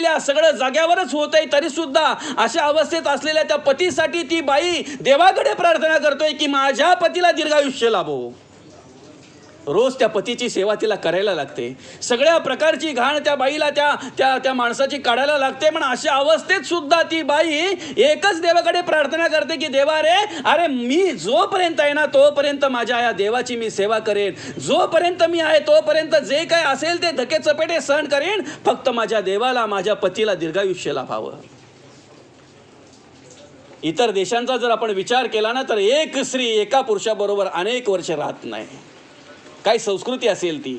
झालेल्या, सगळं जाग्यावरच होतंय, तरी सुद्धा अशा अवस्थेत असलेल्या त्या पतीसाठी ती बाई देवाकडे प्रार्थना करतोय की माझ्या पतीला दीर्घायुष्य लाभो. रोज त्या पतीची सेवा तिला करायला लागते. सगळ्या प्रकारची घाण त्या बाईला त्या माणसाची काढायला लागते. पण अशा अवस्थेत सुद्धा ती बाई एकच देवाकडे प्रार्थना करते की देवा रे, अरे मी जोपर्यंत आहे ना तोपर्यंत माझ्या या देवाची मी सेवा करेन. जोपर्यंत मी आहे तोपर्यंत जे काय असेल ते धके चपेटे सहन करेन. फक्त माझ्या देवाला, माझ्या पतीला दीर्घायुष्य लाभावं. इतर देशांचा जर आपण विचार केला ना तर एक स्त्री एका पुरुषाबरोबर अनेक वर्ष राहत नाही. काय संस्कृती असेल ती.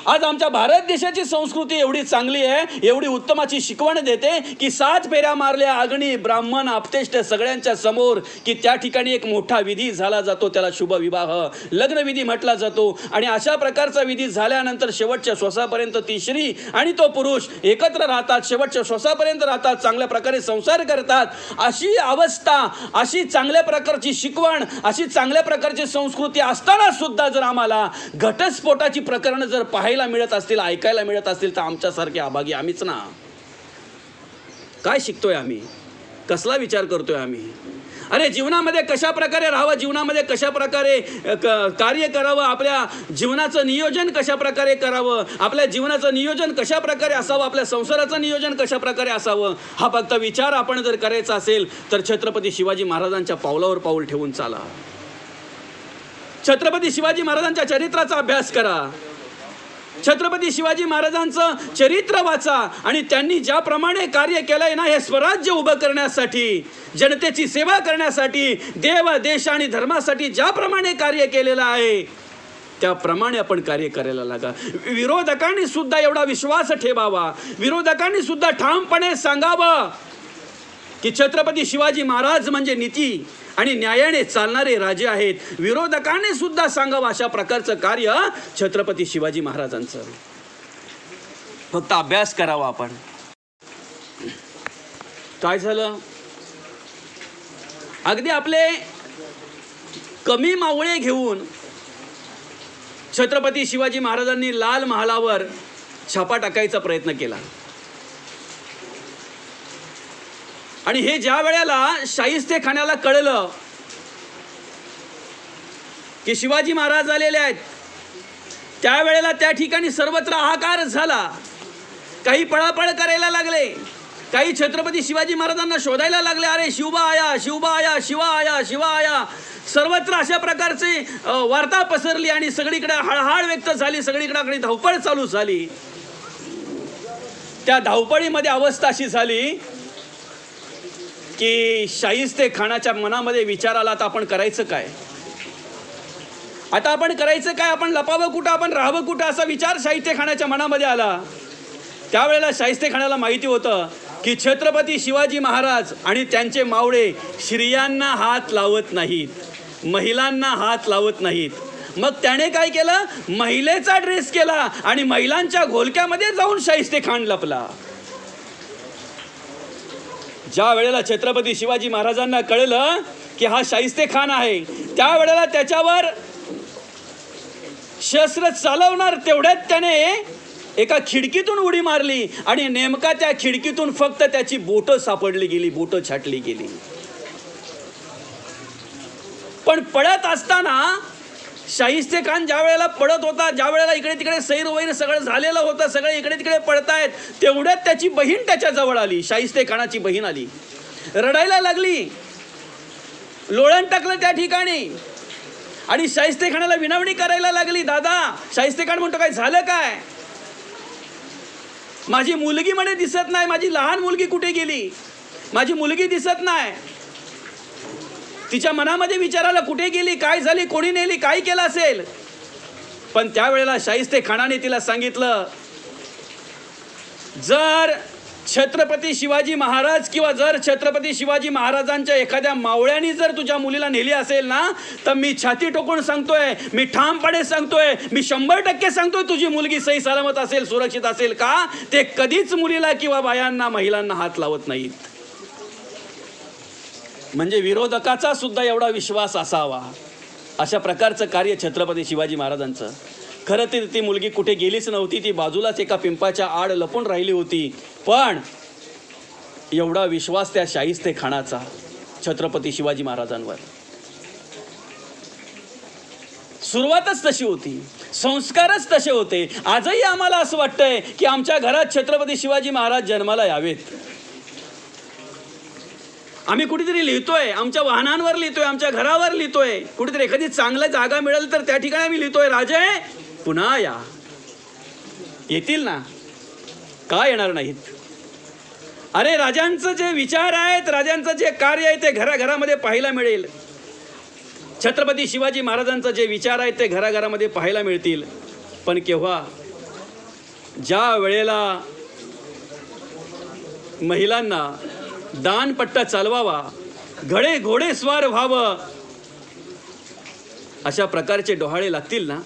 आज आमच्या भारत देशाची संस्कृती एवढी चांगली आहे, एवढी उत्तमाची शिकवण देते की 7 फेऱ्या मारल्या, अग्नी ब्राह्मण आपतेष्ट सगळ्यांच्या समोर, की त्या ठिकाणी एक मोठा विधी झाला जातो, त्याला शुभ विवाह लग्नविधी म्हटला जातो. आणि अशा प्रकारचा विधी झाल्यानंतर शेवटच्या श्वासापर्यंत ती स्त्री आणि तो पुरुष एकत्र राहतात, शेवटच्या श्वासापर्यंत राहतात, चांगल्या प्रकारे संसार करतात. अशी अवस्था, अशी चांगल्या प्रकारची शिकवण, अशी चांगल्या प्रकारची संस्कृती असताना सुद्धा जर आम्हाला घटस्फोटाची प्रकरणं जर पाहायला मिळत असतील, ऐकायला मिळत असतील, तर आमच्यासारखे अभागी आम्हीच ना. काय शिकतोय आम्ही? कसला विचार करतोय आम्ही? अरे जीवनामध्ये कशा प्रकारे राहावं, जीवनामध्ये कशा प्रकारे कार्य करावं, आपल्या जीवनाचं नियोजन कशा प्रकारे करावं, आपल्या जीवनाचं नियोजन कशा प्रकारे असावं, आपल्या संसाराचं नियोजन कशा प्रकारे असावं, हा फक्त विचार आपण जर करायचा असेल तर छत्रपती शिवाजी महाराजांच्या पावलावर पाऊल ठेवून चाला. छत्रपती शिवाजी महाराजांच्या चरित्राचा अभ्यास करा. छत्रपती शिवाजी महाराजांचं चरित्र वाचा. आणि त्यांनी ज्याप्रमाणे कार्य केलंय ना, हे स्वराज्य उभं करण्यासाठी, जनतेची सेवा करण्यासाठी, देव देश आणि धर्मासाठी ज्याप्रमाणे कार्य केलेलं आहे त्याप्रमाणे आपण कार्य करायला लागा. विरोधकांनी सुद्धा एवढा विश्वास ठेवावा, विरोधकांनी सुद्धा ठामपणे सांगावं की छत्रपती शिवाजी महाराज म्हणजे नीती आणि न्यायाने चालणारे राजे आहेत. विरोधकांनी सुद्धा सांगावं अशा प्रकारचं कार्य छत्रपती शिवाजी महाराजांचं. फक्त अभ्यास करावा आपण. काय झालं? अगदी आपले कमी मावळे घेऊन छत्रपती शिवाजी महाराजांनी लाल महालावर छापा टाकायचा प्रयत्न केला. आणि हे ज्या वेळेला शाहिस्तेखानाला कळलं की शिवाजी महाराज आलेले आहेत, त्यावेळेला त्या ठिकाणी सर्वत्र हाहाकार झाला. काही पळापळ करायला लागले, काही छत्रपती शिवाजी महाराजांना शोधायला लागले. अरे शिवबा आया, शिवबा आया, शिवा आया, शिवा आया. सर्वत्र अशा प्रकारची वार्ता पसरली आणि सगळीकडे हळहळ व्यक्त झाली, सगळीकडे धावपळ चालू झाली. त्या धावपळीमध्ये अवस्था अशी झाली की शाहिस्तेखानाच्या मनामध्ये विचार आला, आता आपण करायचं काय, आता आपण करायचं काय, आपण लपावं कुठं, आपण राहावं कुठं, असा विचार शाहिस्तेखानाच्या मनामध्ये आला. त्यावेळेला शाहिस्तेखानाला माहिती होतं की छत्रपती शिवाजी महाराज आणि त्यांचे मावळे स्त्रियांना हात लावत नाहीत, महिलांना हात लावत नाहीत. मग त्याने काय केलं? महिलेचा ड्रेस केला आणि महिलांच्या घोलक्यामध्ये जाऊन शाहिस्तेखान लपला. ज्या वेळेला छत्रपती शिवाजी महाराजांना कळलं की हा शाहिस्तेखान आहे, त्यावेळेला त्याच्यावर शस्त्र चालवणार तेवढ्यात त्याने एका खिडकीतून उडी मारली आणि नेमका त्या खिडकीतून फक्त त्याची बोटं सापडली गेली, बोटं छाटली गेली. पण पळत असताना शाहिस्तेखान ज्या वेळेला पळत होता, ज्या वेळेला इकडे तिकडे सैरवैर सगळं झालेलं होतं, सगळे इकडे तिकडे पळतायत, तेवढ्यात त्याची बहीण त्याच्या जवळ आली. शाहिस्तेखानाची बहीण आली, रडायला लागली, लोळण टाकलं त्या ठिकाणी आणि शाहिस्तेखानाला विनवणी करायला लागली. दादा, शाहिस्तेखान म्हणतो काय झालं काय? माझी मुलगी म्हणे दिसत नाही, माझी लहान मुलगी कुठे गेली, माझी मुलगी दिसत नाही. तिच्या मनामध्ये विचार आला, कुठे गेली, काय झाली, कोणी नेली, काय केलं असेल. पण त्यावेळेला शाहिस्तेखानाने तिला सांगितलं, जर छत्रपती शिवाजी महाराज किंवा जर छत्रपती शिवाजी महाराजांच्या एखाद्या मावळ्याने जर तुझ्या मुलीला नेली असेल ना, तर मी छाती टोकून सांगतोय, मी ठामपणे सांगतोय, मी 100% सांगतोय, तुझी मुलगी सही सलामत असेल, सुरक्षित असेल. का? ते कधीच मुलीला किंवा बायांना, महिलांना हात लावत नाहीत. म्हणजे विरोधकाचा सुद्धा एवढा विश्वास असावा. अशा प्रकारचं कार्य छत्रपती शिवाजी महाराजांचं. खरं तर ती मुलगी कुठे गेलीच नव्हती, ती बाजूलाच एका पिंपाच्या आड लपून राहिली होती. पण एवढा विश्वास त्या शाहिस्ते खानाचा छत्रपती शिवाजी महाराजांवर. सुरुवातच तशी होती, संस्कारच तसे होते. आजही आम्हाला असं वाटतंय की आमच्या घरात छत्रपती शिवाजी महाराज जन्माला यावेत. आम्ही कुठेतरी लिहितोय, आमच्या वाहनांवर लिहितोय, आमच्या घरावर लिहितोय, कुठेतरी एखादी चांगली जागा मिळेल तर त्या ठिकाणी आम्ही लिहितोय, राजे पुन्हा या. येतील ना, का येणार नाहीत? अरे राजांचं जे विचार आहेत, राजांचं जे कार्य आहे ते घराघरामध्ये पाहायला मिळेल. छत्रपती शिवाजी महाराजांचं जे विचार आहेत ते घराघरामध्ये पाहायला मिळतील. पण केव्हा? ज्या वेळेला महिलांना दानपट्टा चालवावा, घोडे घोडेस्वार व्हावं, अशा प्रकारचे डोहाळे लागतील ना,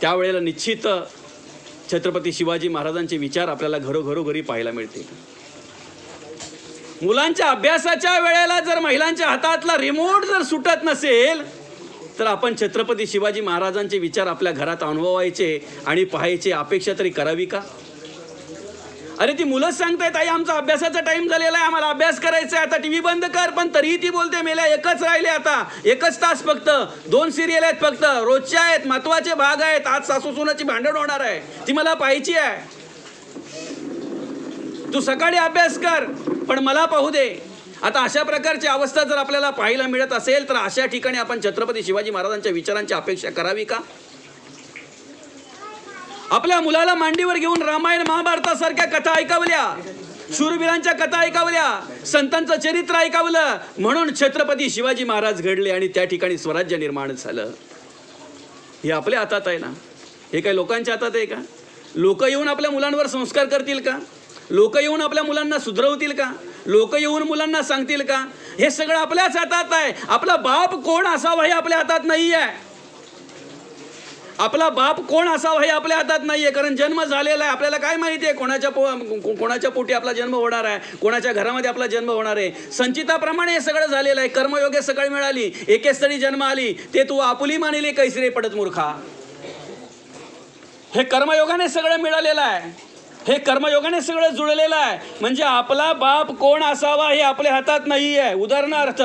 त्यावेळेला निश्चित छत्रपती शिवाजी महाराजांचे विचार आपल्याला घरोघरी पाहायला मिळतील. मुलांच्या अभ्यासाच्या वेळेला जर महिलांच्या हातातला रिमोट जर सुटत नसेल तर आपण छत्रपती शिवाजी महाराजांचे विचार आपल्या घरात अनुभवायचे आणि पाहायचे अपेक्षा तरी करावी का? अरे ती मुलंच सांगतायत, आई आमचा अभ्यासाचा टाइम झालेला आहे, आम्हाला अभ्यास करायचा आहे, आता टीव्ही बंद कर. पण तरीही ती बोलते, मेल्या एकच राहिले, आता एकच तास फक्त, 2 सिरियल आहेत फक्त, रोजच्या आहेत, महत्वाचे भाग आहेत, आज सासू सुनाची भांडण होणार आहे, ती मला पाहायची आहे. तू सकाळी अभ्यास कर पण मला पाहू दे. आता अशा प्रकारची अवस्था जर आपल्याला पाहायला मिळत असेल तर अशा ठिकाणी आपण छत्रपती शिवाजी महाराजांच्या विचारांची अपेक्षा करावी का? आपल्या मुलाला मांडीवर घेऊन रामायण महाभारतासारख्या कथा ऐकवल्या, शूरवीरांच्या कथा ऐकवल्या, संतांचं चरित्र ऐकवलं, म्हणून छत्रपती शिवाजी महाराज घडले आणि त्या ठिकाणी स्वराज्य निर्माण झालं. हे आपल्या हातात आहे ना? हे काही लोकांच्या हातात आहे का? लोक येऊन आपल्या मुलांवर संस्कार करतील का? लोक येऊन आपल्या मुलांना सुधरवतील का? लोक येऊन मुलांना सांगतील का? हे सगळं आपल्याच हातात आहे. आपला बाप कोण असावा हे आपल्या हातात नाही आहे. आपला बाप कोण असावा हे आपल्या हातात नाही आहे. कारण जन्म झालेला आहे, आपल्याला काय माहिती आहे कोणाच्या पोटी आपला जन्म होणार आहे, कोणाच्या घरामध्ये आपला जन्म होणार आहे. संचिताप्रमाणे हे सगळं झालेलं आहे. कर्मयोगे सकाळी मिळाली, एके स्थळी जन्म आली, ते तू आपुली मानिले कैसरे पडत मूर्खा. हे कर्मयोगाने सगळं मिळालेलं आहे, हे कर्मयोगाने सगळं जुळलेलं आहे. म्हणजे आपला बाप कोण असावा हे आपल्या हातात नाही आहे. उदाहरणार्थ,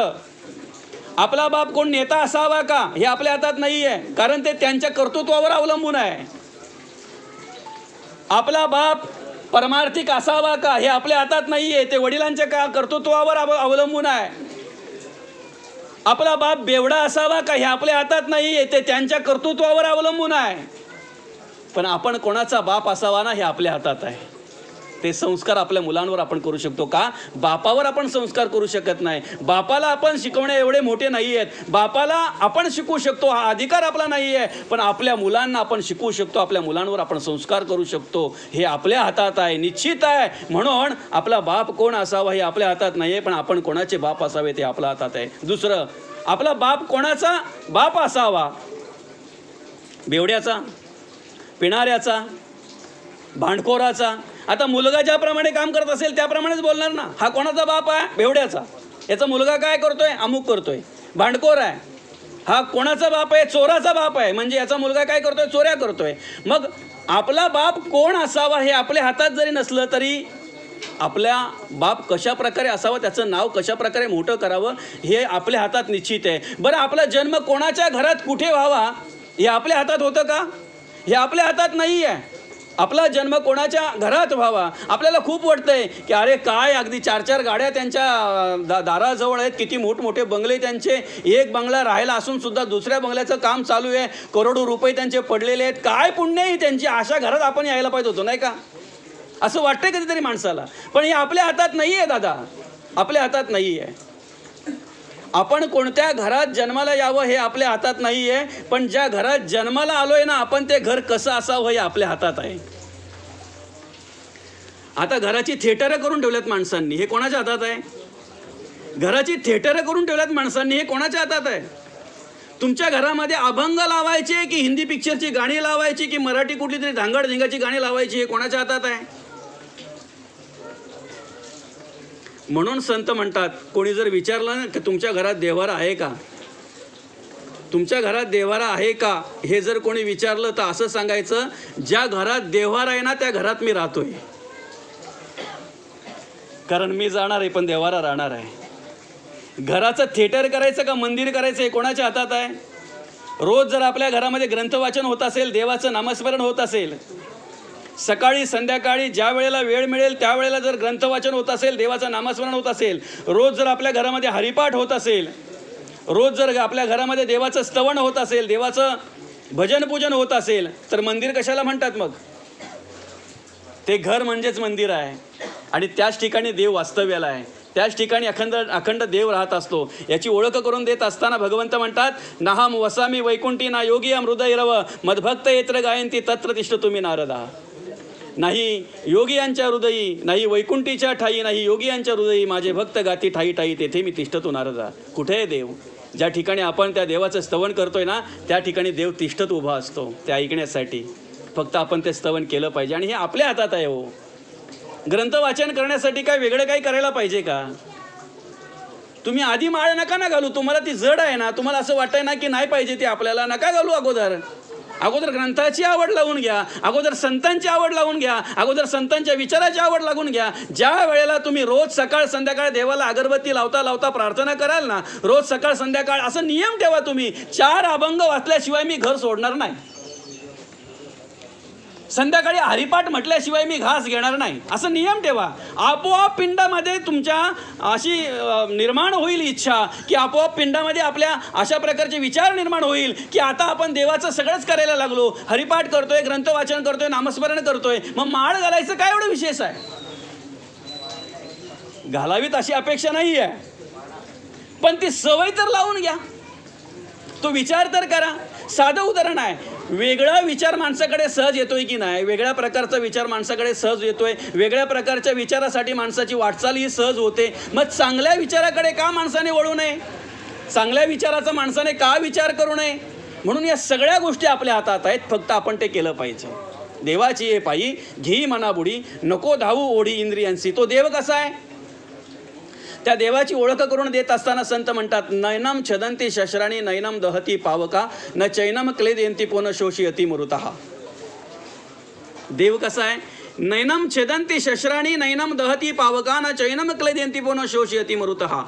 आपला बाप कोण नेता असावा का हे आपल्या हातात नाही आहे, कारण ते त्यांच्या कर्तृत्वावर अवलंबून आहे. आपला बाप परमार्थिक असावा का हे आपल्या हातात नाही आहे, ते वडिलांच्या कर्तृत्वावर अवलंबून आहे. आपला बाप बेवडा असावा का हे आपल्या हातात नाही आहे, ते त्यांच्या कर्तृत्वावर अवलंबून आहे. पण आपण कोणाचा बाप असावा ना हे आपल्या हातात आहे. ते संस्कार आपल्या मुलांवर आपण करू शकतो का? बापावर आपण संस्कार करू शकत नाही. बापाला आपण शिकवणे एवढे मोठे नाही आहेत. बापाला आपण शिकवू शकतो, हा अधिकार आपला नाही आहे. पण आपल्या मुलांना आपण शिकवू शकतो, आपल्या मुलांवर आपण संस्कार करू शकतो. हे आपल्या हातात आहे, निश्चित आहे. म्हणून आपला बाप कोण असावा हे आपल्या हातात नाही आहे, पण आपण कोणाचे बाप असावे ते आपल्या हातात आहे. दुसरं, आपला बाप कोणाचा बाप असावा? बेवड्याचा, पिणाऱ्याचा, भांडखोराचा. आता मुलगा ज्याप्रमाणे काम करत असेल त्याप्रमाणेच बोलणार ना. हा कोणाचा बाप आहे? बेवड्याचा. याचा मुलगा काय करतोय? अमुक करतोय. भांडखोर आहे, हा कोणाचा बाप आहे? चोराचा बाप आहे. म्हणजे याचा मुलगा काय करतोय? चोऱ्या करतोय. मग आपला बाप कोण असावा हे आपल्या हातात जरी नसलं तरी आपल्या बाप कशा प्रकारे असावं, त्याचं नाव कशा प्रकारे मोठं करावं हे आपल्या हातात निश्चित आहे. बरं, आपला जन्म कोणाच्या घरात कुठे व्हावा हे आपल्या हातात होतं का? हे आपल्या हातात नाही आहे. आपला जन्म कोणाच्या घरात व्हावा. आपल्याला खूप वाटतंय की अरे काय, अगदी 4-4 गाड्या त्यांच्या दाराजवळ आहेत, किती मोठमोठे बंगले त्यांचे, एक बंगला राहायला असून सुद्धा दुसऱ्या बंगल्याचं काम चालू आहे, करोडो रुपये त्यांचे पडलेले आहेत, काय पुण्य ही त्यांची, अशा घरात आपण यायला पाहिजे होतो नाही का? असं वाटतंय कधीतरी माणसाला. पण हे आपल्या हातात नाही आहे दादा, आपल्या हातात नाही आहे. आपण कोणत्या घरात जन्माला यावं हे आपल्या हातात नाही आहे, पण ज्या घरात जन्माला आलोय ना आपण, ते घर कसं असावं हे आपल्या हातात आहे. आता घराची थिएटरं करून ठेवल्यात माणसांनी, हे कोणाच्या हातात आहे? घराची थिएटरं करून ठेवल्यात माणसांनी, हे कोणाच्या हातात आहे? तुमच्या घरामध्ये अभंग लावायचे की हिंदी पिक्चरची गाणी लावायची की मराठी कुठली तरी धांगड-धिंगाची गाणी लावायची, हे कोणाच्या हातात आहे? म्हणून संत म्हणतात, कोणी जर विचारलं ना की तुमच्या घरात देव्हारा आहे का, तुमच्या घरात देव्हारा आहे का हे जर कोणी विचारलं तर असं सांगायचं, ज्या घरात देव्हारा आहे ना त्या घरात मी राहतोय. कारण मी जाणार आहे पण देव्हारा राहणार आहे. घराचं थिएटर करायचं का मंदिर करायचं हे कोणाच्या हातात आहे. रोज जर आपल्या घरामध्ये ग्रंथवाचन होत असेल, देवाचं नामस्मरण होत असेल, सकाळी संध्याकाळी ज्या वेळेला वेळ मिळेल त्यावेळेला जर ग्रंथवाचन होत असेल, देवाचं नामस्मरण होत असेल, रोज जर आपल्या घरामध्ये हरिपाठ होत असेल, रोज जर आपल्या घरामध्ये देवाचं स्तवन होत असेल, देवाचं भजन पूजन होत असेल, तर मंदिर कशाला म्हणतात मग. ते घर म्हणजेच मंदिर आहे आणि त्याच ठिकाणी देव वास्तव्याला आहे. त्याच ठिकाणी अखंड देव राहत असतो. याची ओळख करून देत असताना भगवंत म्हणतात, नाहम वसामी वैकुंठी ना योगी हृदयरव मदभक्त येत्र गायंती तत्र तिष्ठ तुम्ही नारदा. नाही योगी यांच्या हृदयी, नाही वैकुंठीच्या ठाई, नाही योगी यांच्या हृदयी, माझे भक्त गाती ठाई ठाई तेथे मी तिष्ठतो नारदा. कुठे आहे देव. ज्या ठिकाणी आपण त्या देवाचं स्तवन करतोय ना त्या ठिकाणी देव तिष्ठत उभा असतो ते ऐकण्यासाठी. फक्त आपण ते स्तवन केलं पाहिजे आणि हे आपल्या हातात आहे. हो, ग्रंथ वाचन करण्यासाठी काय वेगळं काही करायला पाहिजे का. तुम्ही आधी माळ नका ना घालू. तुम्हाला ती जड आहे ना, तुम्हाला असं वाटतंय ना की नाही पाहिजे ती आपल्याला, नका घालू. अगोदर ग्रंथाची आवड लावून घ्या, अगोदर संतांची आवड लावून घ्या, अगोदर संतांच्या विचाराची आवड लागून घ्या. ज्या वेळेला तुम्ही रोज सकाळ संध्याकाळ देवाला अगरबत्ती लावता लावता प्रार्थना कराल ना, रोज सकाळ संध्याकाळ असं नियम ठेवा तुम्ही, 4 अभंग वाचल्याशिवाय मी घर सोडणार नाही, संध्याकाळी हरिपाठ म्हटल्याशिवाय मी घास घेणार नाही, असं नियम ठेवा. आपोआप पिंडामध्ये तुमच्या अशी निर्माण होईल इच्छा की आपोआप पिंडामध्ये आपल्या अशा प्रकारचे विचार निर्माण होईल की आता आपण देवाचं सगळंच करायला लागलो, हरिपाठ करतोय, ग्रंथ वाचन करतोय, नामस्मरण करतोय, मग माळ घालायचं काय एवढं विशेष आहे. घालावीत अशी अपेक्षा नाही आहे, पण ती सवय तर लावून घ्या, तो विचार तर करा. साधं उदाहरण आहे, वेगळा विचार माणसाकडे सहज येतोय की नाही, वेगळ्या प्रकारचा विचार माणसाकडे सहज येतोय, वेगळ्या प्रकारच्या विचारासाठी माणसाची वाटचाल ही सहज होते. मग चांगल्या विचाराकडे का माणसाने वळू नये, चांगल्या विचाराचा माणसाने का विचार करू नये. म्हणून या सगळ्या गोष्टी आपल्या हातात आहेत, फक्त आपण ते केलं पाहिजे. देवाची ये पायी घेई मनाबुडी, नको धावू ओढी इंद्रियांची. तो देव कसा आहे त्या देवाची ओळख करून देत असताना संत म्हणतात, नयनम छदंती शस्त्राणी नयनम दहती पावका न चैनम क्लेदयंती पुन शोषयती मृतः. देव कसा आहे, नयनम छदंती शस्त्राणी नयनम दहती पावका न चैनम क्लेदयंती पुन शोषयती मृतः.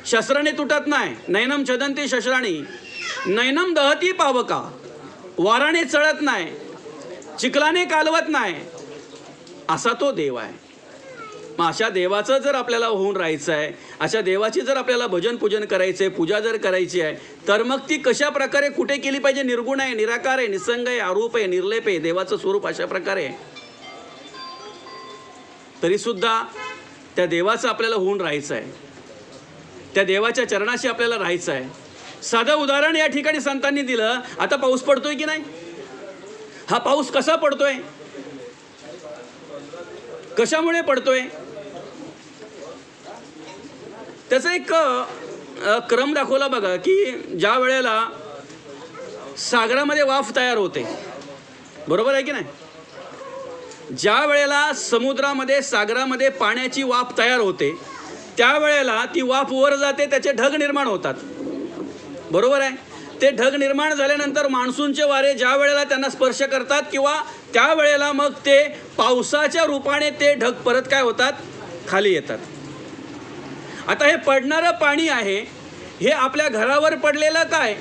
शस्त्राने तुटत नाही, नयनम छदंती शस्त्राणी, नयनम दहती पावका, वाराने चढत नाही, चिखलाने कालवत नाही, असा तो देव आहे. मग अशा देवाचं जर आपल्याला होऊन राहायचं आहे, अशा देवाची जर आपल्याला भजन पूजन करायचं आहे, पूजा जर करायची आहे, तर मग ती कशा प्रकारे कुठे केली पाहिजे. निर्गुण आहे, निराकार आहे, निसंग आहे, आरूप आहे, निर्लेप आहे, देवाचं स्वरूप अशा प्रकारे आहे. तरीसुद्धा त्या देवाचं आपल्याला होऊन राहायचं आहे, त्या देवाच्या चरणाशी आपल्याला राहायचं आहे. साधं उदाहरण या ठिकाणी संतांनी दिलं. आता पाऊस पडतोय की नाही, हा पाऊस कसा पडतोय, कशामुळे पडतोय, त्याचा एक क्रम दाखवला बघा. की ज्या वेळेला सागरामध्ये वाफ तयार होते, बरोबर आहे की नाही, ज्या वेळेला समुद्रामध्ये सागरामध्ये पाण्याची वाफ तयार होते त्यावेळेला ती वाफ वर जाते, त्याचे ढग निर्माण होतात, बरोबर आहे. ते ढग निर्माण झाल्यानंतर मान्सूनचे वारे ज्या वेळेला त्यांना स्पर्श करतात किंवा त्यावेळेला मग ते पावसाच्या रूपाने ते ढग परत काय होतात, खाली येतात. आता हे पडणारं पाणी आहे, हे आपल्या घरावर पडलेलं काय,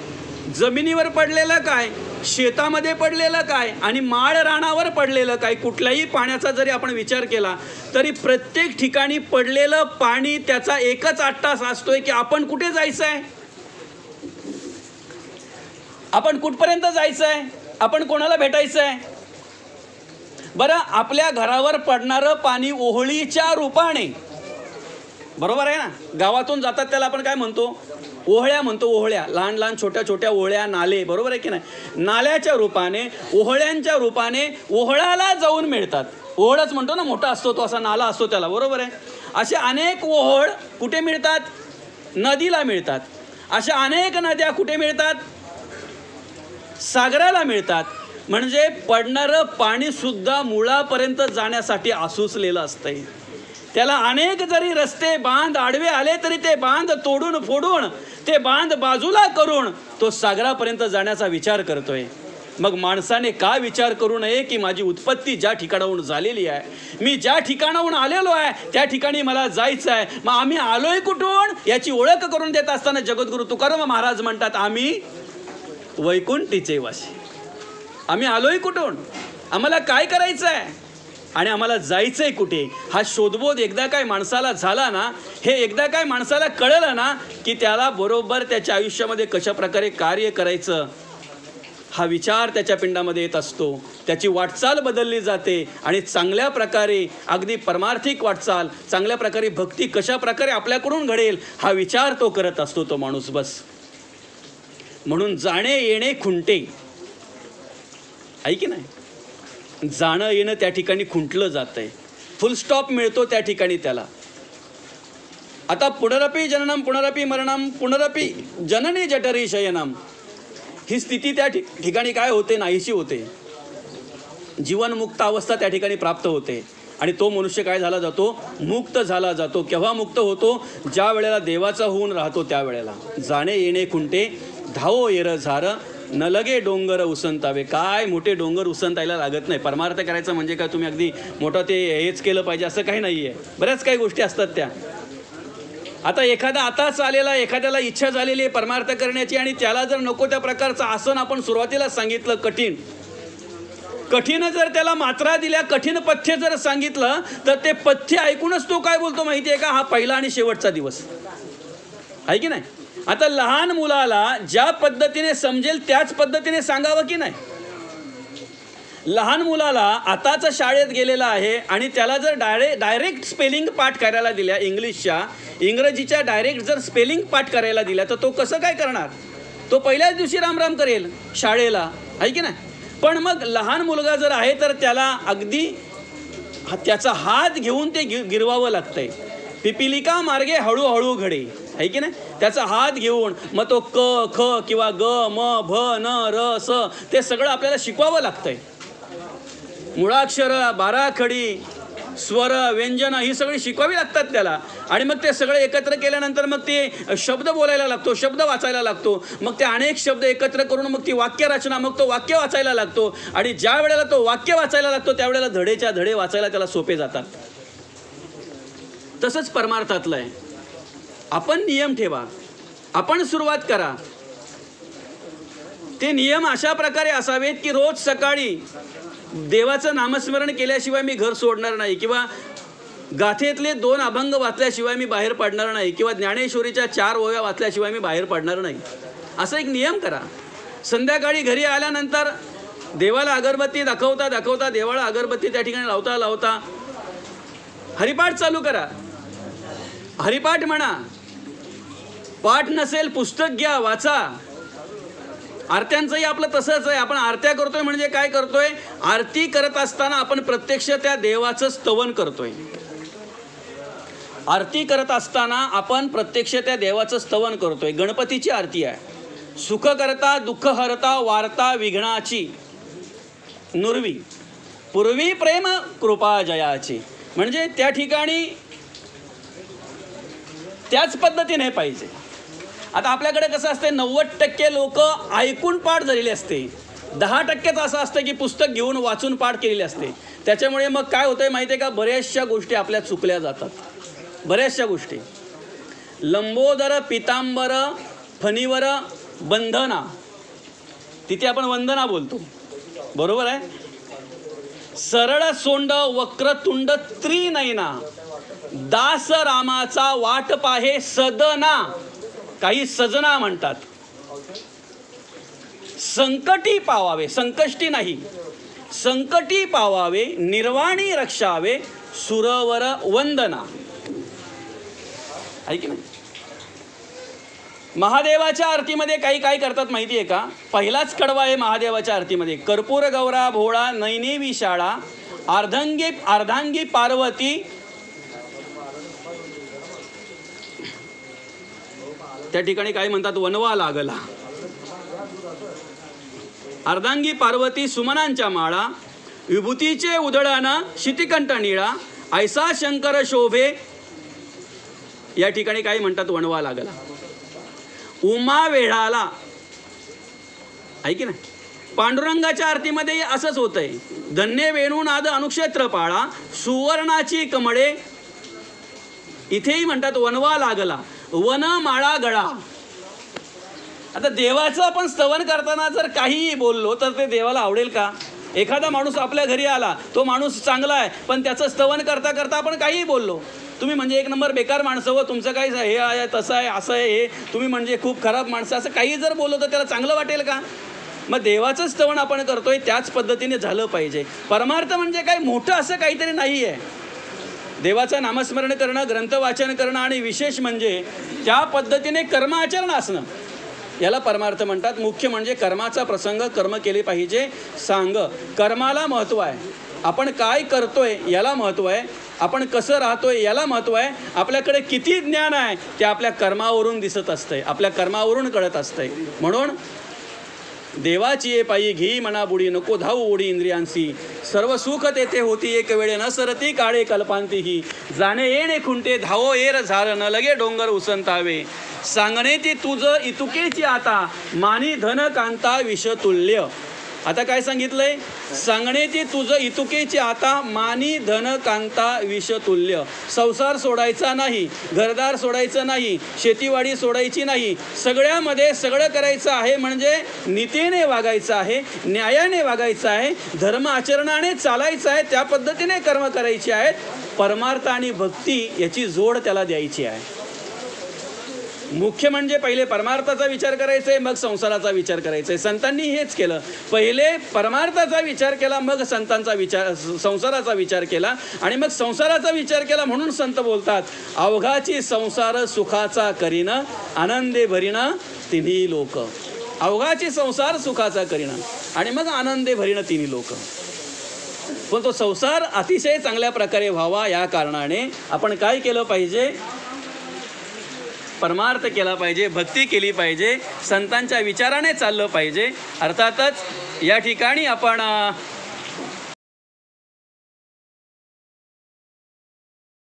जमिनीवर पडलेलं काय, शेतामध्ये पडलेलं काय आणि माळ रानावर पडलेलं काय, कुठल्याही पाण्याचा जरी आपण विचार केला तरी प्रत्येक ठिकाणी पडलेलं पाणी त्याचा एकच अट्टास असतोय की आपण कुठे जायचं आहे, आपण कुठपर्यंत जायचं आहे, आपण कोणाला भेटायचं आहे. बरं, आपल्या घरावर पडणारं पाणी ओहळीच्या रूपाने, बरोबर आहे ना, गावातून जातात त्याला आपण काय म्हणतो, ओहळ्या म्हणतो, ओहळ्या, लहान लहान छोट्या छोट्या ओहळ्या, नाले, बरोबर आहे की नाही, नाल्याच्या रूपाने, ओहळ्यांच्या रूपाने ओहळाला जाऊन मिळतात. ओहळच म्हणतो ना, मोठा असतो तो, असा नाला असतो त्याला, बरोबर आहे. असे अनेक ओहळ कुठे मिळतात, नदीला मिळतात. अशा अनेक नद्या कुठे मिळतात, सागराला मिळतात. म्हणजे पडणारं पाणीसुद्धा मुळापर्यंत जाण्यासाठी आसुसलेलं असतंय. त्याला अनेक जरी रस्ते बांध आडवे आले तरी ते बांध तोडून फोडून ते बांध बाजूला करून तो सागरापर्यंत जाण्याचा विचार करतोय. मग माणसाने का विचार करू नये की माझी उत्पत्ती ज्या ठिकाणाहून झालेली आहे, मी ज्या ठिकाणाहून आलेलो आहे त्या ठिकाणी मला जायचं आहे. मग आम्ही आलोय कुठून याची ओळख करून देत असताना जगद्गुरू तुकाराम महाराज म्हणतात, आम्ही वैकुंठीचे वासी. आम्ही आलोय कुठून, आम्हाला काय करायचं आहे आणि आम्हाला जायचंय कुठे, हा शोधबोध एकदा काय माणसाला झाला ना, हे एकदा काय माणसाला कळलं ना, की त्याला बरोबर त्याच्या आयुष्यामध्ये कशा प्रकारे कार्य करायचं हा विचार त्याच्या पिंडामध्ये येत असतो. त्याची वाटचाल बदलली जाते आणि चांगल्या प्रकारे अगदी परमार्थिक वाटचाल, चांगल्या प्रकारे भक्ती कशा प्रकारे आपल्याकडून घडेल हा विचार तो करत असतो तो माणूस. बस म्हणून जाणे येणे खुंटे, आहे की नाही, जाणं येणं त्या ठिकाणी खुंटलं जात आहे, फुल स्टॉप मिळतो त्या ठिकाणी त्याला. आता पुनरपी जननम पुनरपी मरणम पुनरपी जननी जठरी शयनम, ही स्थिती त्या ठिकाणी काय होते, नाहीशी होते. जीवनमुक्त अवस्था त्या ठिकाणी प्राप्त होते आणि तो मनुष्य काय झाला जातो, मुक्त झाला जातो. केव्हा मुक्त होतो, ज्या वेळेला देवाचा होऊन राहतो त्यावेळेला. जाणे येणे खुंटे धावो येर झार न लगे डोंगर उसंतावे. काय मोठे डोंगर उसंतायला लागत नाही. परमार्थ करायचं म्हणजे काय तुम्ही अगदी मोठं ते हेच केलं पाहिजे असं काही नाही आहे. बऱ्याच काही गोष्टी असतात त्या. आता एखादा आताच आलेला, एखाद्याला इच्छा झालेली आहे परमार्थ करण्याची आणि त्याला जर नको त्या प्रकारचं आसन आपण सुरुवातीला सांगितलं कठीण जर त्याला मात्रा दिल्या, कठीण पथ्य जर सांगितलं तर ते पथ्य ऐकूनच तो काय बोलतो माहिती आहे का, हा पहिला आणि शेवटचा दिवस आहे की नाही. आता लहान मुलाला ज्या पद्धतीने समजेल त्याच पद्धतीने सांगावं की नाही. लहान मुलाला आताच शाळेत गेलेला आहे आणि त्याला जर डायरेक्ट स्पेलिंग पाठ करायला दिल्या, इंग्रजीच्या डायरेक्ट जर स्पेलिंग पाठ करायला दिल्या तर तो कसं काय करणार. तो पहिल्याच दिवशी रामराम करेल शाळेला, आहे की नाही. पण मग लहान मुलगा जर आहे तर त्याला अगदी त्याचा हात घेऊन ते गिरवावं लागतंय. पिपिलिका मार्गे हळूहळू घडे, आहे की नाही. त्याचा हात घेऊन मग तो क ख किंवा ग म भ न र स ते सगळं आपल्याला शिकवावं लागतंय. मुळाक्षर, बाराखडी, स्वर, व्यंजन ही सगळी शिकवावी लागतात त्याला. आणि मग ते सगळे एकत्र केल्यानंतर मग ते शब्द बोलायला लागतो, शब्द वाचायला लागतो. मग ते अनेक शब्द एकत्र करून मग ती वाक्य रचना, मग तो वाक्य वाचायला लागतो. आणि ज्या वेळेला तो वाक्य वाचायला लागतो त्यावेळेला धडेच्या धडे वाचायला त्याला सोपे जातात. तसंच परमार्थातलं आहे. आपण नियम ठेवा, आपण सुरुवात करा. ते नियम अशा प्रकारे असावेत की रोज सकाळी देवाचं नामस्मरण केल्याशिवाय मी घर सोडणार नाही, किंवा गाथेतले 2 अभंग वाचल्याशिवाय मी बाहेर पडणार नाही, किंवा ज्ञानेश्वरीच्या 4 ओव्या वाचल्याशिवाय मी बाहेर पडणार नाही, असा एक नियम करा. संध्याकाळी घरी आल्यानंतर देवाला अगरबत्ती दाखवता देवाला अगरबत्ती त्या ठिकाणी लावता हरिपाठ चालू करा. हरिपाठ म्हणा. पाठ नसेल पुस्तक घ्या, वाचा. आरत्यांचंही आपलं तसंच आहे. आपण आरत्या करतोय म्हणजे काय करतोय, आरती करत असताना आपण प्रत्यक्ष त्या देवाचं स्तवन करतोय. आरती करत असताना आपण प्रत्यक्ष त्या देवाचं स्तवन करतोय. गणपतीची आरती आहे. सुख करता दुःख हरता वार्ता विघ्नाची नुरवी पूर्वी प्रेम कृपा जयाची. म्हणजे त्या ठिकाणी त्याच पद्धतीने पाहिजे. आता आपल्याकडे कसं असते, 90% लोक ऐकून पाठ झालेले असते, 10%च असं असतं की पुस्तक घेऊन वाचून पाठ केलेली असते. त्याच्यामुळे मग काय होतंय माहिती आहे का, बऱ्याचशा गोष्टी आपल्या चुकल्या जातात. बऱ्याचशा गोष्टी. लंबोदर पितांबर फणीवर बंधना, तिथे आपण वंदना बोलतो, बरोबर आहे. सरळ सोंड वक्रतुंड त्रिनयना दास रामाचा वाट पाहे सदना, काही सजना म्हणतात. संकटी पावावे, संकष्टी नाही, संकटी पावावे निर्वाणी रक्षावे सुरवर वंदना, आहे की नाही. महादेवाच्या आरतीमध्ये काही काय करतात माहिती आहे का. पहिलाच कडवा आहे महादेवाच्या आरतीमध्ये, कर्पूर गौरा भोळा नैनी विशाळा अर्धांगी पार्वती. त्या ठिकाणी काय म्हणतात, वनवा लागला. अर्धांगी पार्वती सुमनांच्या माळा विभूतीचे उधळण शितिकंठ निळा ऐसा शंकर शोभे. या ठिकाणी काय म्हणतात, वनवा लागला. उमा वेढाला, आहे की नाही? पांडुरंगाच्या आरतीमध्ये असंच होतंय, धन्य वेणुनाद अनुक्षेत्र पाळा, सुवर्णाची कमळे. इथेही म्हणतात वनवा लागला, वन माळा गळा. आता देवाचं आपण स्तवन करताना जर काहीही बोललो तर ते देवाला आवडेल का? एखादा माणूस आपल्या घरी आला, तो माणूस चांगला आहे, पण त्याचं स्तवन करता करता आपण काहीही बोललो, तुम्ही म्हणजे एक नंबर बेकार माणसं, व तुमचं काही हे आहे, तसं आहे, असं आहे, हे तुम्ही म्हणजे खूप खराब माणसं, असं काही जर बोललो तर त्याला चांगलं वाटेल का? मग देवाचं स्तवन आपण करतोय त्याच पद्धतीने झालं पाहिजे. परमार्थ म्हणजे काय मोठं असं काहीतरी नाही आहे. देवाचं नामस्मरण करणं, ग्रंथ वाचन करणं आणि विशेष म्हणजे त्या पद्धतीने कर्माचरण असणं, याला परमार्थ म्हणतात. मुख्य म्हणजे कर्माचा प्रसंग, कर्म केले पाहिजे. सांग कर्माला महत्त्व आहे, आपण काय करतोय याला महत्त्व आहे, आपण कसं राहतोय याला महत्त्व आहे. आपल्याकडे किती ज्ञान आहे ते आपल्या कर्मावरून दिसत असतंय, आपल्या कर्मावरून कळत असतंय. म्हणून देवाची ये पायी घी मना बुडी, नको धावू ओढी इंद्रियांसी, सर्व सुख तेथे होती एक वेळे, न सरती काळे कल्पांती ही, जाणे येणे खुंटे धावो येर झार, न लगे डोंगर उसंतावे, सांगणे ती तुझ इतुकेची आता, मानी धन कांता विषतुल्य. आता काय सांगितलंय? सांगणे ती तुझं इतुकेची आता, मानी धन कांता विषतुल्य. संसार सोडायचा नाही, घरदार सोडायचं नाही, शेतीवाडी सोडायची नाही, सगळ्यामध्ये सगळं करायचं आहे. म्हणजे नीतीने वागायचं आहे, न्यायाने वागायचं आहे, धर्म आचरणाने चालायचं आहे, त्या पद्धतीने कर्म करायची आहेत. परमार्थ आणि भक्ती याची जोड त्याला द्यायची आहे. मुख्य म्हणजे पहिले परमार्थाचा विचार करायचा आहे, मग संसाराचा विचार करायचा आहे. संतांनी हेच केलं, पहिले परमार्थाचा विचार केला, मग संतांचा विचार, संसाराचा विचार केला, आणि मग संसाराचा विचार केला. म्हणून संत बोलतात, अवघाची संसार सुखाचा करीन, आनंदे भरीन तिन्ही लोक. अवघाची संसार सुखाचा करीन आणि मग आनंदे भरीन तिन्ही लोक. पण तो संसार अतिशय चांगल्या प्रकारे व्हावा या कारणाने आपण काय केलं पाहिजे? परमार्थ केला पाहिजे, भक्ती केली पाहिजे, संतांच्या विचाराने चाललं पाहिजे. अर्थातच या ठिकाणी आपण